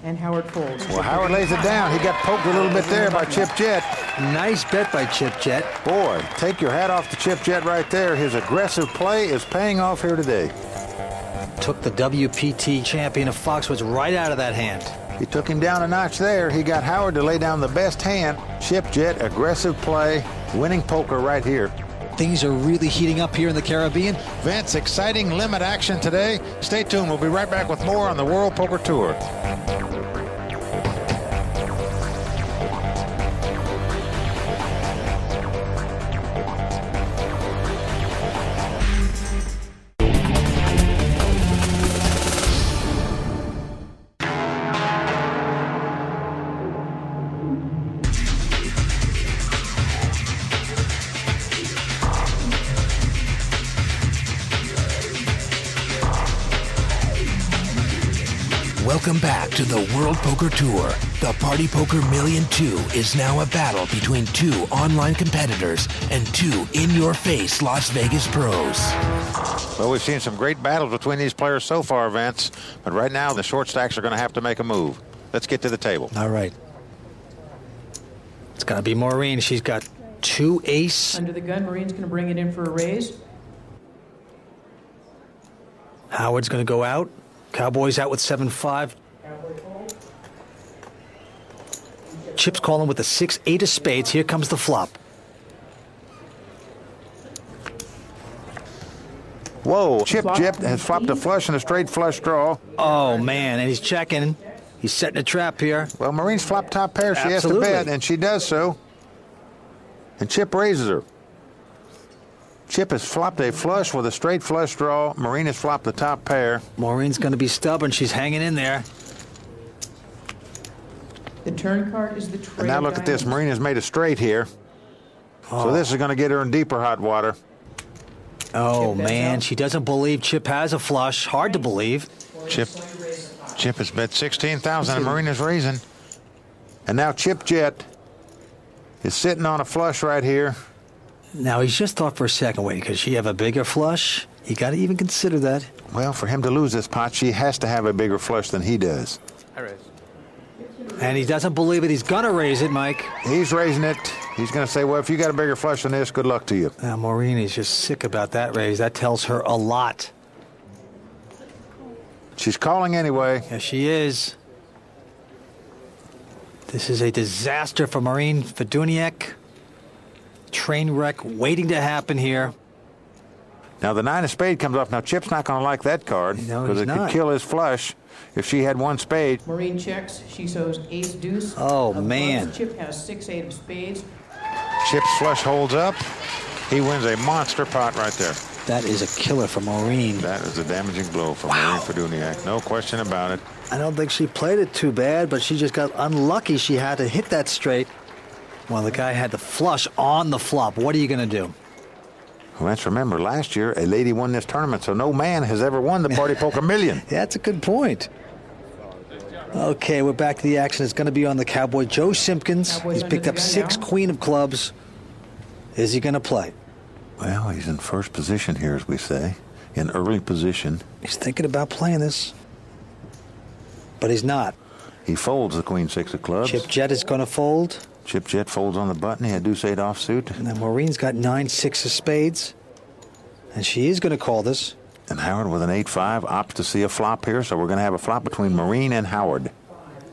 and Howard folds. Well, Howard lays it down. He got poked a little bit there by Chip Jett. Nice bet by Chip Jett. Boy, take your hat off to Chip Jett right there. His aggressive play is paying off here today. Took the WPT champion of Foxwoods right out of that hand. He took him down a notch there. He got Howard to lay down the best hand. Chip Jett, aggressive play, winning poker right here. Things are really heating up here in the Caribbean. Vince, exciting limit action today. Stay tuned. We'll be right back with more on the World Poker Tour. Welcome back to the World Poker Tour. The Party Poker Million 2 is now a battle between two online competitors and two in-your-face Las Vegas pros. Well, we've seen some great battles between these players so far, Vince. But right now, the short stacks are going to have to make a move. Let's get to the table. All right. It's going to be Maureen. She's got 2 ace. Under the gun, Maureen's going to bring it in for a raise. Howard's going to go out. Cowboys out with 7-5. Chip's calling with the 6-8 of spades. Here comes the flop. Whoa, Chip Jett has flopped a flush and a straight flush draw. Oh, man, and he's checking. He's setting a trap here. Well, Maureen's flopped top pair. She Absolutely. has to bet, and she does so. And Chip raises her. Chip has flopped a flush with a straight flush draw. Maureen has flopped the top pair. Maureen's going to be stubborn. She's hanging in there. The turn card is the trade. And now look at this. Maureen has made a straight here. Oh. So this is going to get her in deeper hot water. Oh, man. She doesn't believe Chip has a flush. Hard to believe. Chip has bet 16,000 and Maureen is raising. And now Chip Jett is sitting on a flush right here. Now, he's just thought for a second, wait, could she have a bigger flush? You got to even consider that. Well, for him to lose this pot, she has to have a bigger flush than he does. And he doesn't believe it. He's going to raise it, Mike. He's raising it. He's going to say, well, if you got a bigger flush than this, good luck to you. Now, Maureen is just sick about that raise. That tells her a lot. She's calling anyway. Yes, she is. This is a disaster for Maureen Feduniak. Train wreck waiting to happen here. Now, the 9 of spade comes off. Now, Chip's not going to like that card No, because he's it not. could kill his flush if she had 1 spade. Maureen checks. She shows ace deuce. Oh, of man. clubs. Chip has 6-8 of spades. Chip's flush holds up. He wins a monster pot right there. That is a killer for Maureen. That is a damaging blow for Maureen Feduniak. No question about it. I don't think she played it too bad, but she just got unlucky. She had to hit that straight. Well, the guy had the flush on the flop. What are you going to do? Well, let's remember, last year, a lady won this tournament, so no man has ever won the Party Poker Million. Yeah, that's a good point. Okay, we're back to the action. It's going to be on the Cowboy, Joe Simpkins. Cowboy's He's under picked the up gun 6 now. queen of clubs. Is he going to play? Well, he's in first position here, as we say, in early position. He's thinking about playing this, but he's not. He folds the queen 6 of clubs. Chip Jett is going to fold. Chip Jett folds on the button. He had deuce 8 offsuit. And then Maureen's got 9-6 of spades. And she is going to call this. And Howard with an 8-5 opts to see a flop here, so we're going to have a flop between Maureen and Howard.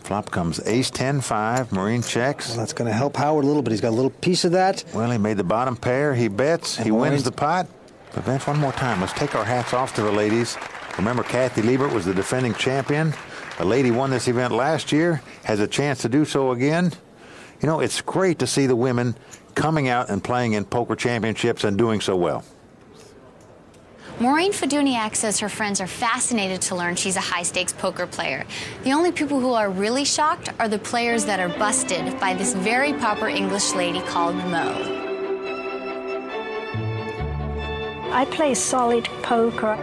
Flop comes ace 10-5. Maureen checks. Well, that's going to help Howard a little bit. He's got a little piece of that. Well, he made the bottom pair. He bets. And He wins Maureen's- the pot. But Vince, one more time, let's take our hats off to the ladies. Remember, Kathy Liebert was the defending champion. A lady won this event last year, has a chance to do so again. You know, it's great to see the women coming out and playing in poker championships and doing so well. Maureen Feduniak says her friends are fascinated to learn she's a high-stakes poker player. The only people who are really shocked are the players that are busted by this very popular English lady called Mo. I play solid poker.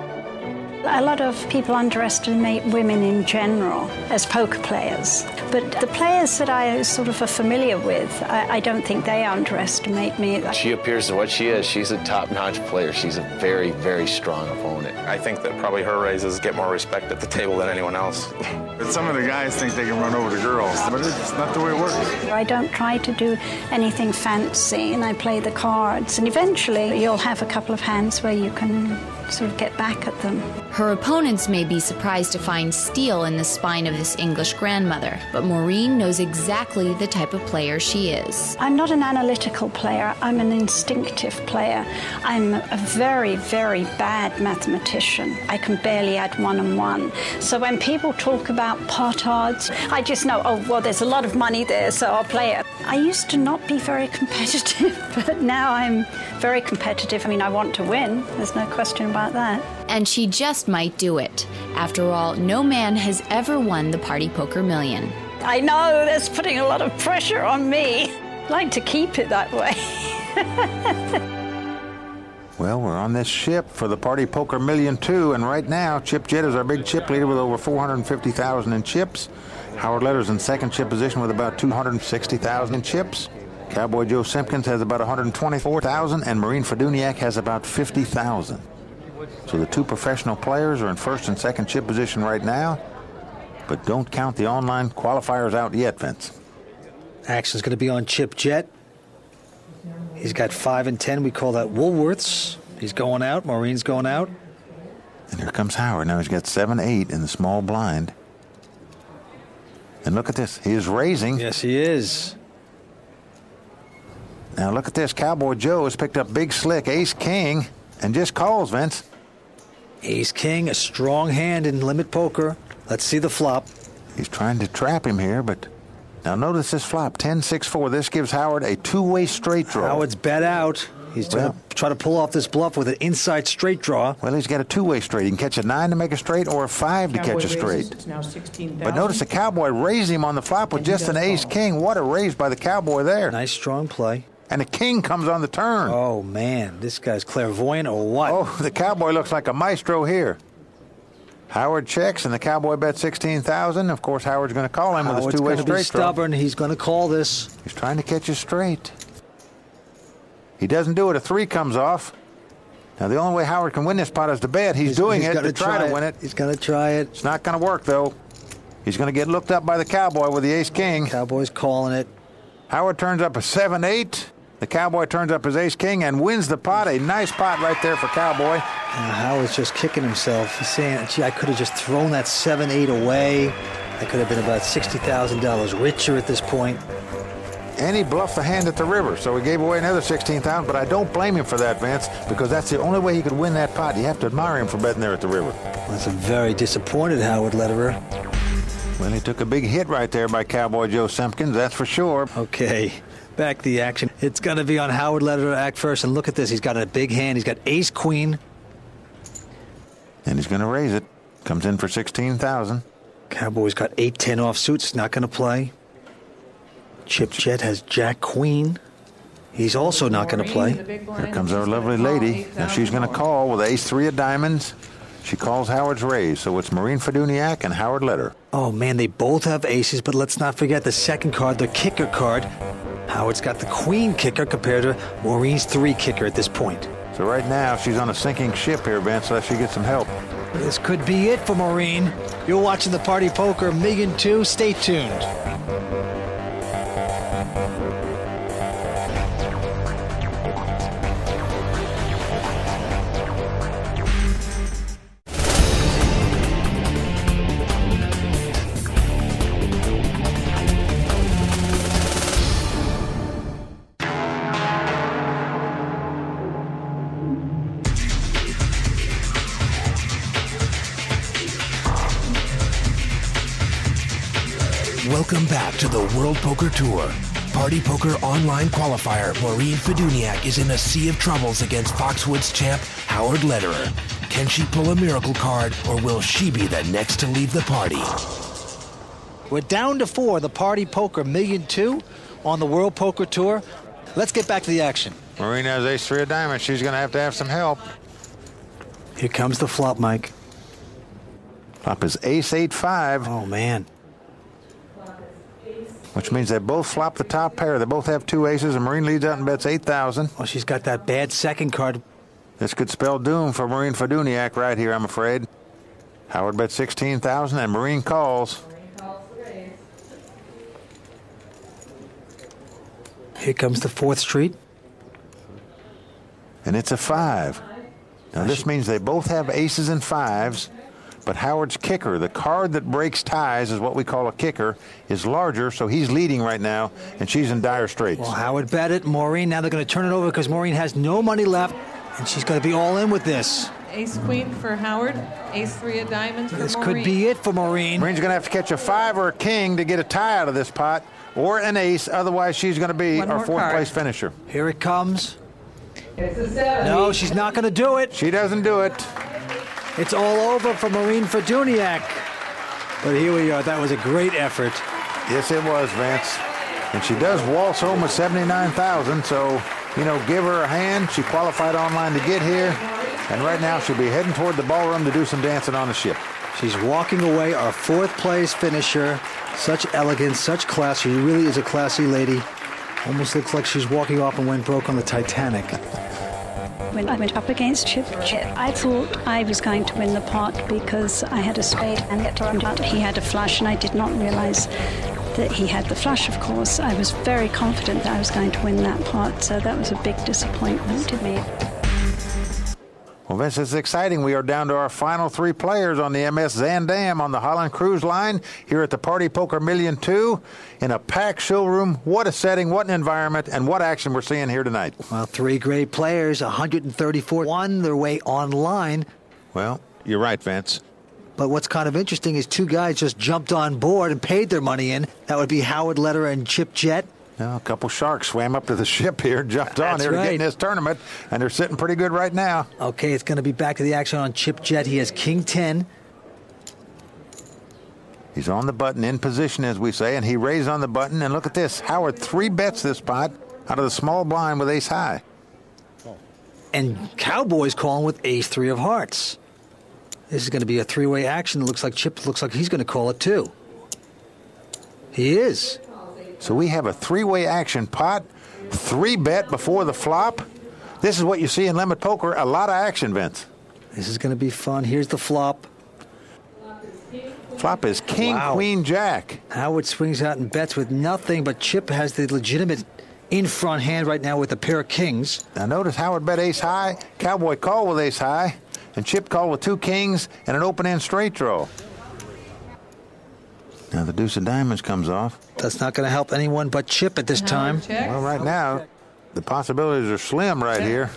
A lot of people underestimate women in general as poker players. But the players that I sort of are familiar with, I don't think they underestimate me. She appears to what she is. She's a top-notch player. She's a very, very strong opponent. I think that probably her raises get more respect at the table than anyone else. But some of the guys think they can run over the girls, but it's not the way it works. I don't try to do anything fancy, and I play the cards. And eventually you'll have a couple of hands where you can sort of get back at them. Her opponents may be surprised to find steel in the spine of this English grandmother, but Maureen knows exactly the type of player she is. I'm not an analytical player, I'm an instinctive player. I'm a very, very bad mathematician. I can barely add 1 and 1. So when people talk about pot odds, I just know, oh, well, there's a lot of money there, so I'll play it. I used to not be very competitive, but now I'm very competitive. I mean, I want to win, there's no question about that. And she just might do it. After all, no man has ever won the Party Poker Million. I know that's putting a lot of pressure on me. I'd like to keep it that way. Well, we're on this ship for the Party Poker Million 2, and right now, Chip Jett is our big chip leader with over $450,000 in chips. Howard Letter's in second chip position with about $260,000 in chips. Cowboy Joe Simpkins has about $124,000, and Maureen Feduniak has about $50,000. So the two professional players are in first and second chip position right now, but don't count the online qualifiers out yet, Vince. Action's going to be on Chip Jett. He's got 5 and 10. We call that Woolworths. He's going out. Maureen's going out. And here comes Howard. Now he's got 7-8 in the small blind. And look at this. He is raising. Yes, he is. Now look at this. Cowboy Joe has picked up big slick ace-king and just calls, Vince. Ace-king, a strong hand in limit poker. Let's see the flop. He's trying to trap him here, but now notice this flop, 10-6-4. This gives Howard a two-way straight draw. Howard's bet out. He's going to try to pull off this bluff with an inside straight draw. Well, he's got a two-way straight. He can catch a 9 to make a straight or a 5 to catch a straight. It's now 16,000. But notice the Cowboy raised him on the flop with just an ace-king. What a raise by the Cowboy there. Nice strong play. And a king comes on the turn. Oh, man. This guy's clairvoyant or what? Oh, the Cowboy looks like a maestro here. Howard checks, and the Cowboy bets 16,000. Of course, Howard's going to call him with his two-way straight draw. He's stubborn. He's going to call this. He's trying to catch a straight. He doesn't do it. A 3 comes off. Now, the only way Howard can win this pot is to bet. He's doing it to try to win it. He's going to try it. It's not going to work, though. He's going to get looked up by the Cowboy with the ace-king. Cowboy's calling it. Howard turns up a 7-8. The Cowboy turns up his ace-king and wins the pot. A nice pot right there for Cowboy. Howard's just kicking himself. He's saying, gee, I could have just thrown that 7-8 away. I could have been about $60,000 richer at this point. And he bluffed the hand at the river, so he gave away another $16,000. But I don't blame him for that, Vince, because that's the only way he could win that pot. You have to admire him for betting there at the river. That's a very disappointed Howard Lederer. Well, he took a big hit right there by Cowboy Joe Simpkins, that's for sure. Okay, back to the action. It's going to be on Howard Lederer to act first. And look at this. He's got a big hand. He's got ace-queen. And he's going to raise it. Comes in for $16,000. Cowboy's got 8-10 offsuit. He's not going to play. Chip Jett has jack-queen. He's also not going to play. Here comes our lovely lady. Now she's going to call with ace-3 of diamonds. She calls Howard's raise, so it's Maureen Feduniak and Howard Lederer. Oh, man, they both have aces, but let's not forget the second card, the kicker card. Howard's got the queen kicker compared to Maureen's 3 kicker at this point. So right now, she's on a sinking ship here, Vince, unless she gets some help. This could be it for Maureen. You're watching the Party Poker Million 2. Stay tuned. Welcome back to the World Poker Tour. Party Poker online qualifier Maureen Feduniak is in a sea of troubles against Foxwoods champ Howard Lederer. Can she pull a miracle card, or will she be the next to leave the party? We're down to 4, the Party Poker Million 2 on the World Poker Tour. Let's get back to the action. Maureen has ace-3 of diamonds. She's going to have some help. Here comes the flop, Mike. Flop is ace 8-5. Oh, man. Which means they both flop the top pair. They both have 2 aces, and Maureen leads out and bets 8,000. Well, she's got that bad second card. This could spell doom for Maureen Faduniak right here, I'm afraid. Howard bets 16,000, and Maureen calls. Here comes the 4th street. And it's a 5. Now, this means they both have aces and 5s, but Howard's kicker, the card that breaks ties is what we call a kicker, is larger, so he's leading right now, and she's in dire straits. Well, Howard bet it. Maureen, now they're going to turn it over because Maureen has no money left, and she's going to be all in with this. Ace-queen for Howard. Ace-3 of diamonds for This Maureen. could be it for Maureen. Maureen's going to have to catch a 5 or a king to get a tie out of this pot, or an ace, otherwise she's going to be One our more 4th card. place finisher. Here it comes. It's a 7. No, she's not going to do it. She doesn't do it. It's all over for Maureen Faduniak. But here we are. That was a great effort. Yes, it was, Vince. And she does waltz home with 79,000, so, give her a hand. She qualified online to get here, and right now she'll be heading toward the ballroom to do some dancing on the ship. She's walking away, our 4th place finisher. Such elegance, such class. She really is a classy lady. Almost looks like she's walking off and went broke on the Titanic. When I went up against Chip, I thought I was going to win the pot because I had a spade and it turned out he had a flush, and I did not realize that he had the flush, of course. I was very confident that I was going to win that pot, so that was a big disappointment to me. Well, Vince, it's exciting. We are down to our final 3 players on the MS Zandam on the Holland Cruise Line here at the Party Poker Million 2 in a packed showroom. What a setting, what an environment, and what action we're seeing here tonight. Well, 3 great players, 134 won their way online. Well, you're right, Vince. But what's kind of interesting is 2 guys just jumped on board and paid their money in. That would be Howard Lederer and Chip Jett. Now, a couple sharks swam up to the ship here, jumped on That's here to get right. in this tournament, and they're sitting pretty good right now. Okay, it's going to be back to the action on Chip Jett. He has King 10. He's on the button, in position, as we say, and he raised on the button. And look at this. Howard 3 bets this pot out of the small blind with ace high. And Cowboy's calling with ace 3 of hearts. This is going to be a 3-way action. It looks like Chip looks like he's going to call it too. He is. So we have a 3-way action pot, 3 bet before the flop. This is what you see in limit poker, a lot of action, Vince. This is going to be fun. Here's the flop. Flop is king, Wow. queen, jack. Howard swings out and bets with nothing, but Chip has the legitimate in-front hand right now with a pair of kings. Now notice Howard bet ace high, Cowboy called with ace high, and Chip called with 2 kings and an open-end straight draw. Now the deuce of diamonds comes off. That's not going to help anyone but Chip at this time. Well, right now, the possibilities are slim right here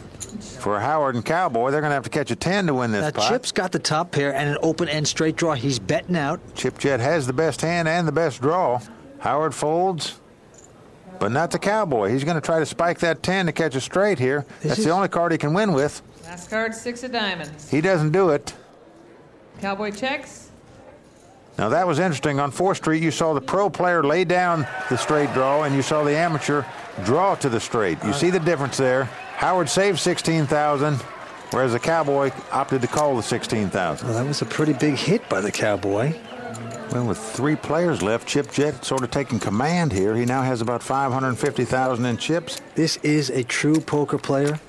for Howard and Cowboy. They're going to have to catch a 10 to win this Now, pot. Chip's got the top pair and an open-end straight draw. He's betting out. Chip Jett has the best hand and the best draw. Howard folds, but not the Cowboy. He's going to try to spike that 10 to catch a straight here. That's the only card he can win with. Last card, 6 of diamonds. He doesn't do it. Cowboy checks. Now, that was interesting. On 4th Street, you saw the pro player lay down the straight draw, and you saw the amateur draw to the straight. You see the difference there. Howard saved 16,000, whereas the Cowboy opted to call the 16,000. Well, that was a pretty big hit by the Cowboy. Well, with 3 players left, Chip Jett sort of taking command here. He now has about 550,000 in chips. This is a true poker player.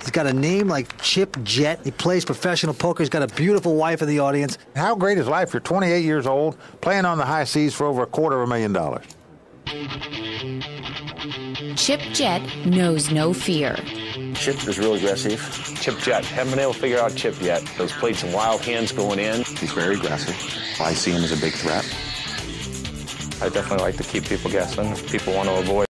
He's got a name like Chip Jett. He plays professional poker. He's got a beautiful wife in the audience. How great is life? You're 28 years old, playing on the high seas for over $250,000. Chip Jett knows no fear. Chip is real aggressive. Chip Jett. Haven't been able to figure out Chip yet. Those played some wild hands going in. He's very aggressive. I see him as a big threat. I definitely like to keep people guessing. People want to avoid